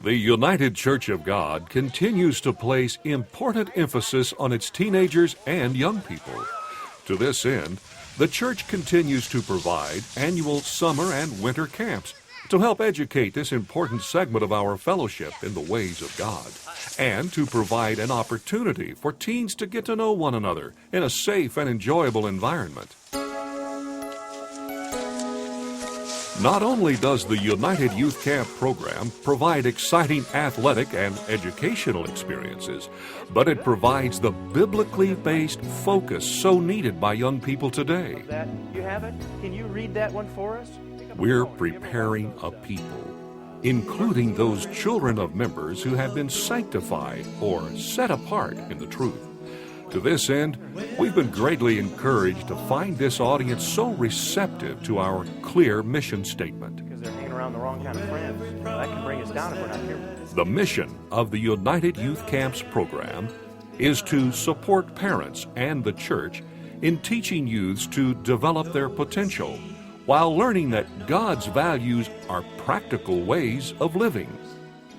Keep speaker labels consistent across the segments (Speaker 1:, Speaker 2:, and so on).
Speaker 1: The United Church of God continues to place important emphasis on its teenagers and young people. To this end, the church continues to provide annual summer and winter camps to help educate this important segment of our fellowship in the ways of God, and to provide an opportunity for teens to get to know one another in a safe and enjoyable environment. Not only does the United Youth Camp program provide exciting athletic and educational experiences, but it provides the biblically based focus so needed by young people today.
Speaker 2: You have it? Can you read that one for us?
Speaker 1: We're preparing a people, including those children of members who have been sanctified or set apart in the truth. To this end, we've been greatly encouraged to find this audience so receptive to our clear mission statement.
Speaker 2: Because they're hanging around the wrong kind of friends. That can bring us down if we're not careful.
Speaker 1: The mission of the United Youth Camps program is to support parents and the church in teaching youths to develop their potential while learning that God's values are practical ways of living.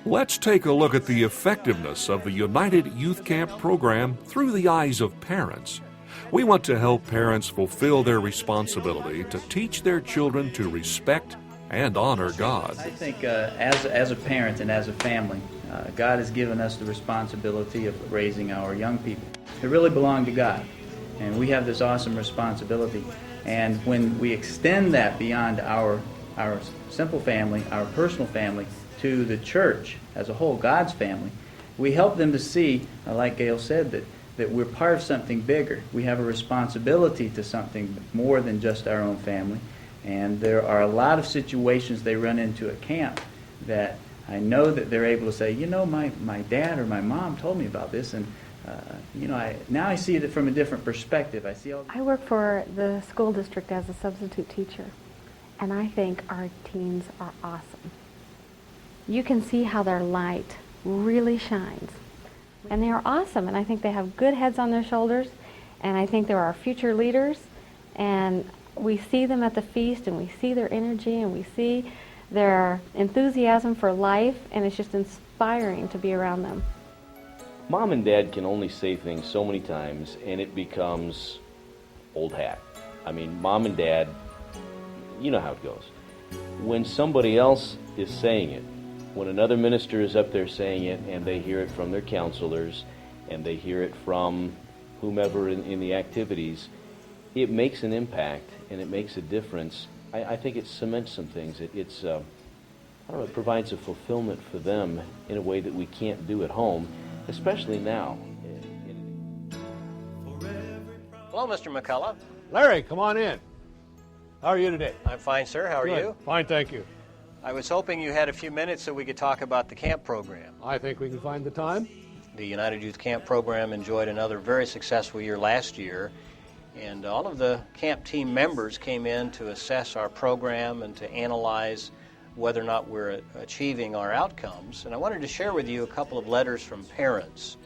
Speaker 1: Let's take a look at the effectiveness of the United Youth Camp program through the eyes of parents. We want to help parents fulfill their responsibility to teach their children to respect and honor God.
Speaker 3: I think as a parent and as a family, God has given us the responsibility of raising our young people. They really belong to God, and we have this awesome responsibility. And when we extend that beyond our simple family, our personal family, to the church as a whole, God's family, we help them to see, like Gail said, that we're part of something bigger. We have a responsibility to something more than just our own family. And there are a lot of situations they run into at camp that I know that they're able to say, my dad or my mom told me about this, and now I see it from a different perspective.
Speaker 4: I work for the school district as a substitute teacher, and I think our teens are awesome. You can see how their light really shines. And they are awesome, and I think they have good heads on their shoulders, and I think they're our future leaders, and we see them at the feast, and we see their energy, and we see their enthusiasm for life, and it's just inspiring to be around them.
Speaker 5: Mom and Dad can only say things so many times, and it becomes old hat. I mean, Mom and Dad, you know how it goes. When somebody else is saying it, when another minister is up there saying it, and they hear it from their counselors, and they hear it from whomever in the activities, it makes an impact, and it makes a difference. I think it cements some things. It provides a fulfillment for them in a way that we can't do at home, especially now.
Speaker 6: Hello, Mr. McCullough.
Speaker 7: Larry, come on in. How are you today?
Speaker 6: I'm fine, sir. How are
Speaker 7: Good.
Speaker 6: you?
Speaker 7: Fine, thank you.
Speaker 6: I was hoping you had a few minutes so we could talk about the camp program.
Speaker 7: I think we can find the time.
Speaker 6: The United Youth Camp program enjoyed another very successful year last year, and all of the camp team members came in to assess our program and to analyze whether or not we're achieving our outcomes. And I wanted to share with you a couple of letters from parents.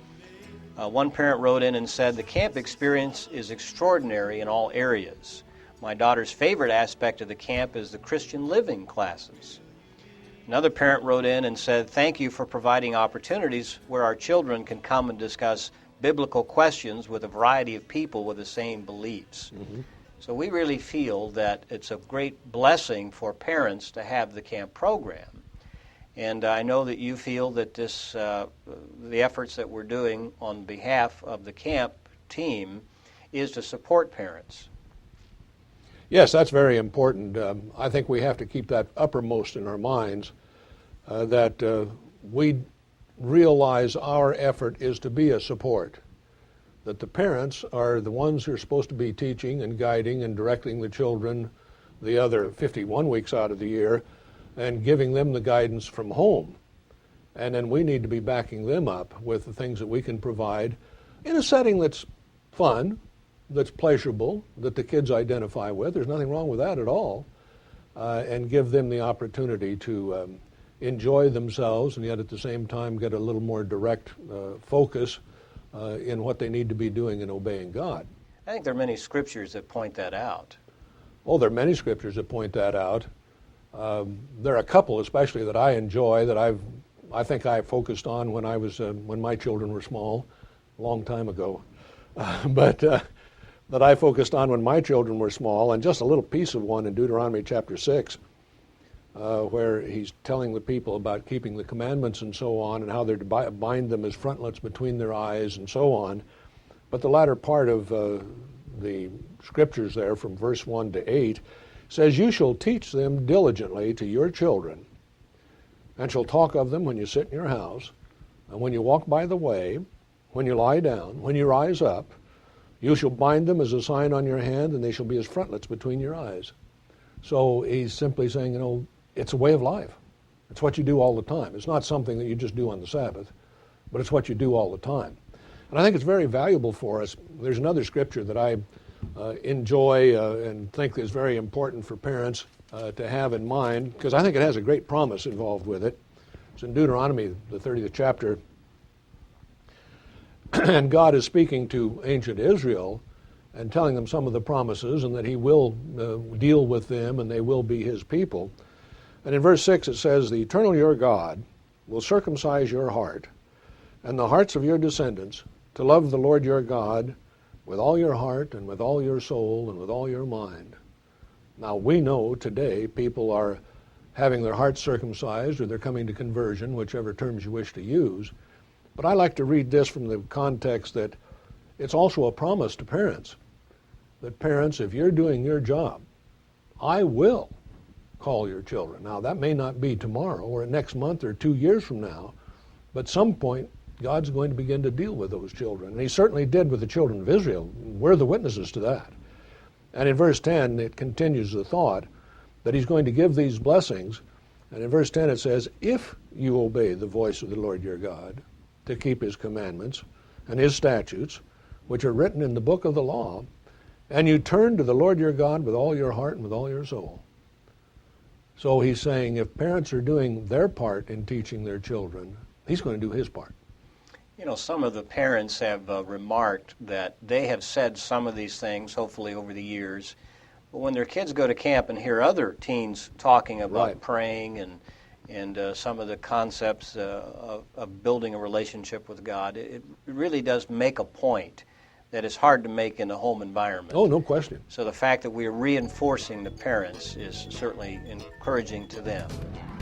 Speaker 6: One parent wrote in and said, "The camp experience is extraordinary in all areas. My daughter's favorite aspect of the camp is the Christian living classes." Another parent wrote in and said, "Thank you for providing opportunities where our children can come and discuss biblical questions with a variety of people with the same beliefs." Mm-hmm. So we really feel that it's a great blessing for parents to have the camp program. And I know that you feel that the efforts that we're doing on behalf of the camp team is to support parents.
Speaker 7: Yes, that's very important. I think we have to keep that uppermost in our minds, that we realize our effort is to be a support, that the parents are the ones who are supposed to be teaching and guiding and directing the children the other 51 weeks out of the year and giving them the guidance from home. And then we need to be backing them up with the things that we can provide in a setting that's fun, that's pleasurable, that the kids identify with. There's nothing wrong with that at all. And give them the opportunity to enjoy themselves and yet at the same time get a little more direct focus in what they need to be doing in obeying God.
Speaker 6: I think there are many scriptures that point that out.
Speaker 7: Oh, there are many scriptures that point that out. There are a couple especially that I enjoy that I think I focused on when my children were small, a long time ago. But that I focused on when my children were small, and just a little piece of one in Deuteronomy chapter 6, where he's telling the people about keeping the commandments and so on, and how they're to bind them as frontlets between their eyes and so on. But the latter part of the scriptures there from verse 1 to 8 says, "You shall teach them diligently to your children, and shall talk of them when you sit in your house, and when you walk by the way, when you lie down, when you rise up. You shall bind them as a sign on your hand, and they shall be as frontlets between your eyes." So he's simply saying, it's a way of life. It's what you do all the time. It's not something that you just do on the Sabbath, but it's what you do all the time. And I think it's very valuable for us. There's another scripture that I enjoy and think is very important for parents to have in mind, because I think it has a great promise involved with it. It's in Deuteronomy, the 30th chapter. And God is speaking to ancient Israel and telling them some of the promises and that he will deal with them and they will be his people. And in verse 6 it says, "The eternal your God will circumcise your heart and the hearts of your descendants to love the Lord your God with all your heart and with all your soul and with all your mind." Now we know today people are having their hearts circumcised or they're coming to conversion, whichever terms you wish to use. But I like to read this from the context that it's also a promise to parents. That parents, if you're doing your job, I will call your children. Now that may not be tomorrow or next month or 2 years from now, but some point God's going to begin to deal with those children. And he certainly did with the children of Israel. We're the witnesses to that. And in verse 10, it continues the thought that he's going to give these blessings. And in verse 10 it says, "If you obey the voice of the Lord your God to keep his commandments and his statutes, which are written in the book of the law, and you turn to the Lord your God with all your heart and with all your soul." So he's saying if parents are doing their part in teaching their children, he's going to do his part.
Speaker 6: Some of the parents have remarked that they have said some of these things, hopefully over the years, but when their kids go to camp and hear other teens talking about
Speaker 7: Right.
Speaker 6: praying and some of the concepts of building a relationship with God, it really does make a point that is hard to make in a home environment.
Speaker 7: Oh, no question.
Speaker 6: So the fact that we are reinforcing the parents is certainly encouraging to them.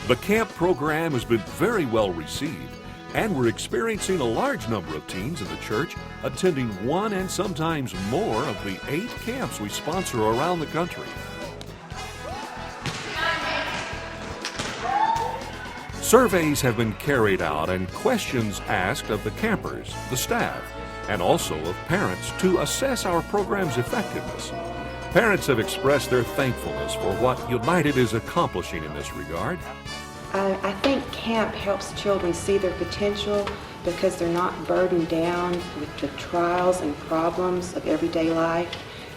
Speaker 1: The camp program has been very well received, and we're experiencing a large number of teens in the church attending one and sometimes more of the 8 camps we sponsor around the country. Surveys have been carried out and questions asked of the campers, the staff, and also of parents to assess our program's effectiveness. Parents have expressed their thankfulness for what United is accomplishing in this regard.
Speaker 8: I think camp helps children see their potential because they're not burdened down with the trials and problems of everyday life.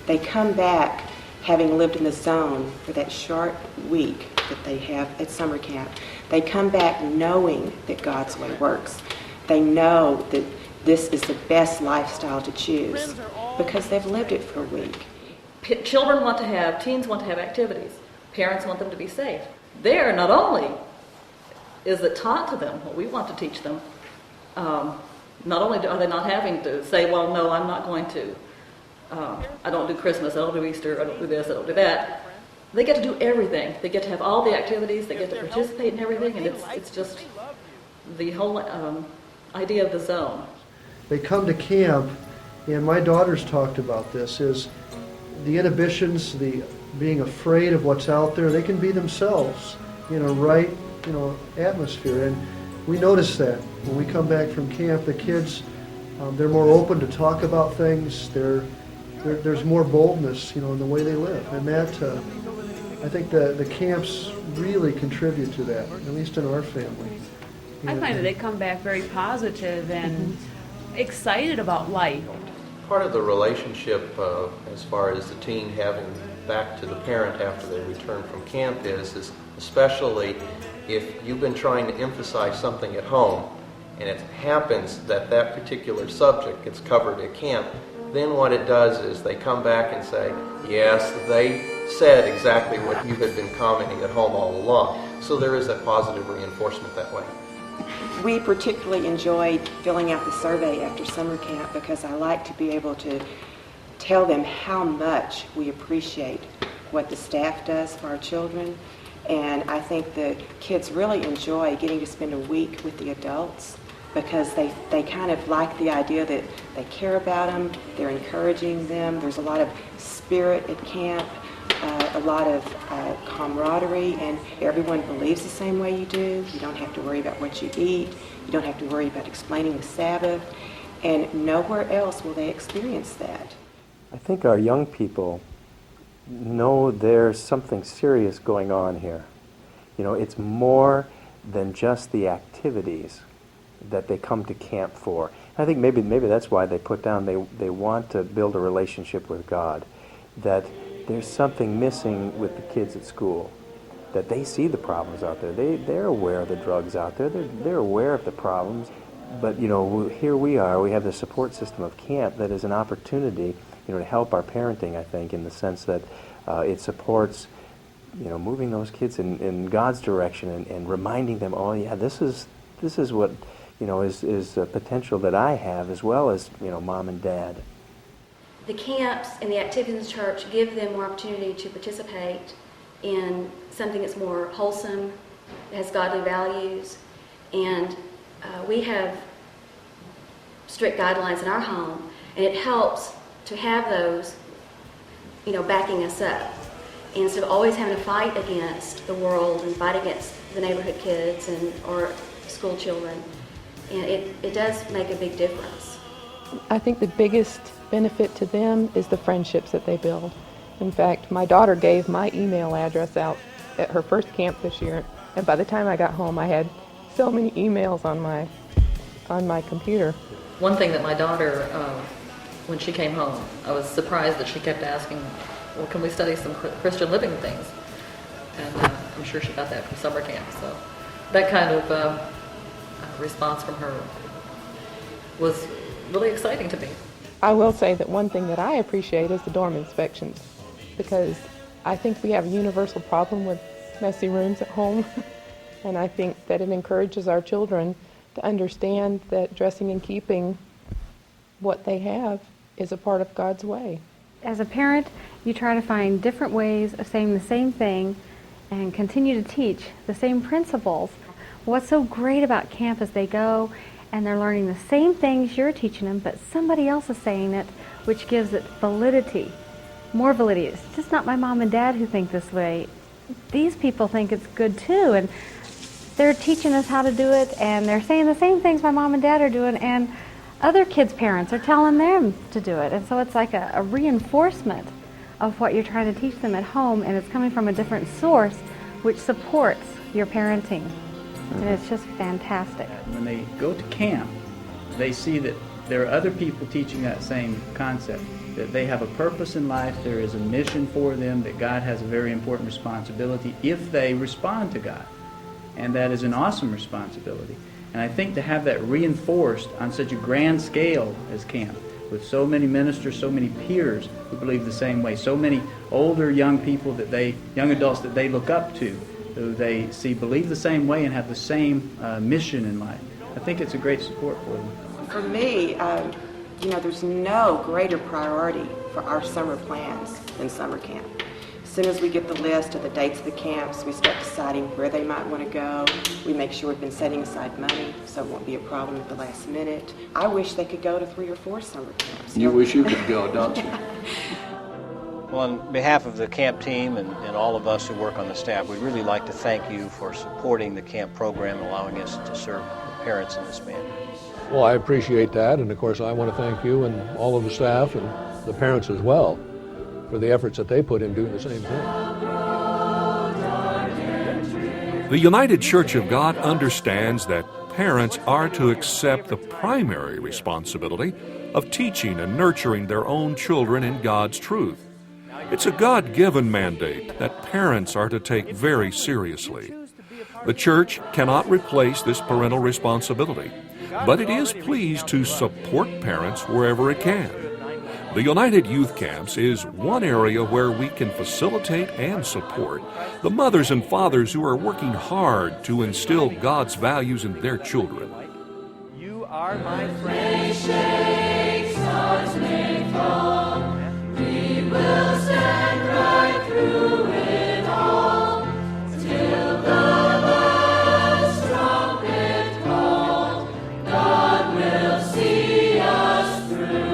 Speaker 8: They come back having lived in the zone for that short week that they have at summer camp. They come back knowing that God's way works. They know that this is the best lifestyle to choose because they've lived it for a week.
Speaker 9: Children want to have, teens want to have activities. Parents want them to be safe. There, not only is it taught to them what we want to teach them, not only are they not having to say, well, no, I'm not going to, I don't do Christmas, I don't do Easter, I don't do this, I don't do that. they get to do everything. They get to have all the activities, they get to participate in everything, and it's just the whole idea of the zone.
Speaker 10: They come to camp, and my daughter's talked about this, is the inhibitions, the being afraid of what's out there. They can be themselves in a right, atmosphere. And we notice that when we come back from camp, the kids, they're more open to talk about things. There's more boldness, in the way they live. And that, I think the camps really contribute to that, at least in our family.
Speaker 11: I find that they come back very positive and excited about life.
Speaker 12: Part of the relationship as far as the teen having back to the parent after they return from camp is especially if you've been trying to emphasize something at home and it happens that particular subject gets covered at camp, then what it does is they come back and say, yes, they said exactly what you had been commenting at home all along. So there is that positive reinforcement that way.
Speaker 8: We particularly enjoyed filling out the survey after summer camp because I like to be able to tell them how much we appreciate what the staff does for our children. And I think the kids really enjoy getting to spend a week with the adults because they kind of like the idea that they care about them, they're encouraging them. There's a lot of spirit at camp, a lot of camaraderie, and everyone believes the same way you do. You don't have to worry about what you eat. You don't have to worry about explaining the Sabbath. And nowhere else will they experience that.
Speaker 2: I think our young people know there's something serious going on here. It's more than just the activities that they come to camp for. I think maybe that's why they put down they want to build a relationship with God, that there's something missing with the kids at school, that they see the problems out there. They're aware of the drugs out there. They're aware of the problems. But, here we are. We have the support system of camp that is an opportunity, to help our parenting, I think, in the sense that it supports, moving those kids in God's direction and reminding them, oh, yeah, this is what, is a potential that I have as well as, mom and dad.
Speaker 13: The camps and the activities in the church give them more opportunity to participate in something that's more wholesome, that has godly values, and we have strict guidelines in our home, and it helps to have those, backing us up. And instead of always having to fight against the world and fight against the neighborhood kids or school children, and it does make a big difference.
Speaker 14: I think the biggest benefit to them is the friendships that they build. In fact, my daughter gave my email address out at her first camp this year, and by the time I got home, I had so many emails on my computer.
Speaker 9: One thing that my daughter, when she came home, I was surprised that she kept asking, well, can we study some Christian living things? And I'm sure she got that from summer camp. So that kind of response from her was really exciting to me.
Speaker 14: I will say that one thing that I appreciate is the dorm inspections, because I think we have a universal problem with messy rooms at home. And I think that it encourages our children to understand that dressing and keeping what they have is a part of God's way.
Speaker 4: As a parent, you try to find different ways of saying the same thing and continue to teach the same principles. What's so great about camp is they go and they're learning the same things you're teaching them, but somebody else is saying it, which gives it validity, more validity. It's just not my mom and dad who think this way. These people think it's good too, and they're teaching us how to do it, and they're saying the same things my mom and dad are doing, and other kids' parents are telling them to do it. And so it's like a reinforcement of what you're trying to teach them at home, and it's coming from a different source which supports your parenting. And it's just fantastic.
Speaker 3: When they go to camp, they see that there are other people teaching that same concept, that they have a purpose in life, there is a mission for them, that God has a very important responsibility if they respond to God. And that is an awesome responsibility. And I think to have that reinforced on such a grand scale as camp, with so many ministers, so many peers who believe the same way, so many older young people young adults that they look up to, who they see believe the same way and have the same mission in life. I think it's a great support for them.
Speaker 8: For me, there's no greater priority for our summer plans than summer camp. soon as we get the list of the dates of the camps, we start deciding where they might want to go. We make sure we've been setting aside money so it won't be a problem at the last minute. I wish they could go to 3 or 4 summer camps.
Speaker 12: You wish you could go, don't you?
Speaker 6: Well, on behalf of the camp team and all of us who work on the staff, we'd really like to thank you for supporting the camp program and allowing us to serve the parents in this manner.
Speaker 7: Well, I appreciate that, and of course I want to thank you and all of the staff and the parents as well for the efforts that they put in doing the same thing.
Speaker 1: The United Church of God understands that parents are to accept the primary responsibility of teaching and nurturing their own children in God's truth. It's a God-given mandate that parents are to take very seriously. The church cannot replace this parental responsibility, but it is pleased to support parents wherever it can. The United Youth Camps is one area where we can facilitate and support the mothers and fathers who are working hard to instill God's values in their children.
Speaker 15: You are my friend. Shake, stars may fall. We will stand right through it all till the last trumpet call. God will see us through.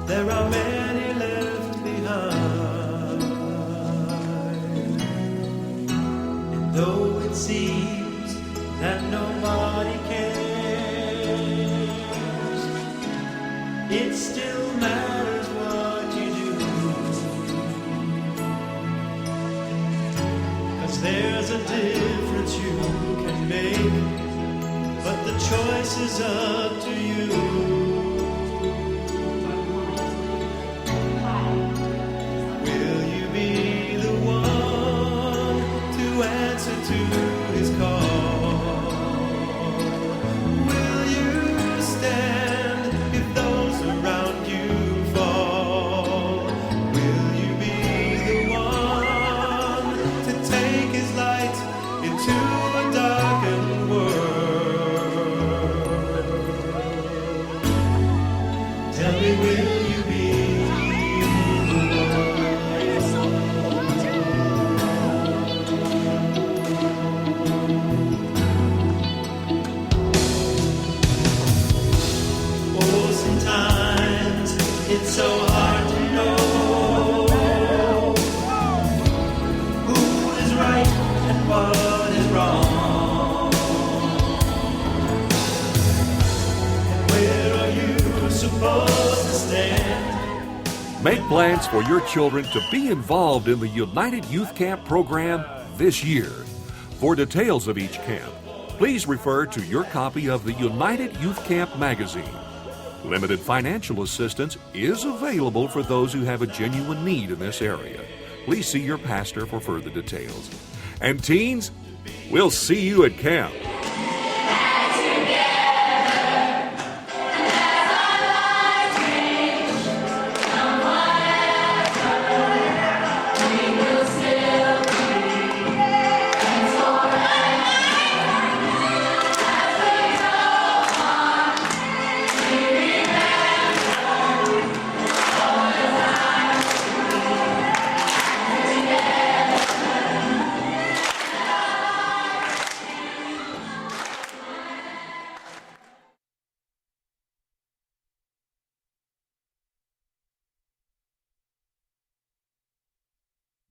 Speaker 16: There are many left behind, and though it seems that nobody cares, it still matters what you do, 'cause there's a difference you can make, but the choice is up to you. To his call, will you stand if those around you fall? Will you be the one to take his light into a darkened world? Tell me, will you be the one? It's so hard to know who is right and what is wrong. And where are you supposed to stand?
Speaker 1: Make plans for your children to be involved in the United Youth Camp program this year. For details of each camp, please refer to your copy of the United Youth Camp magazine. Limited financial assistance is available for those who have a genuine need in this area. Please see your pastor for further details. And teens, we'll see you at camp.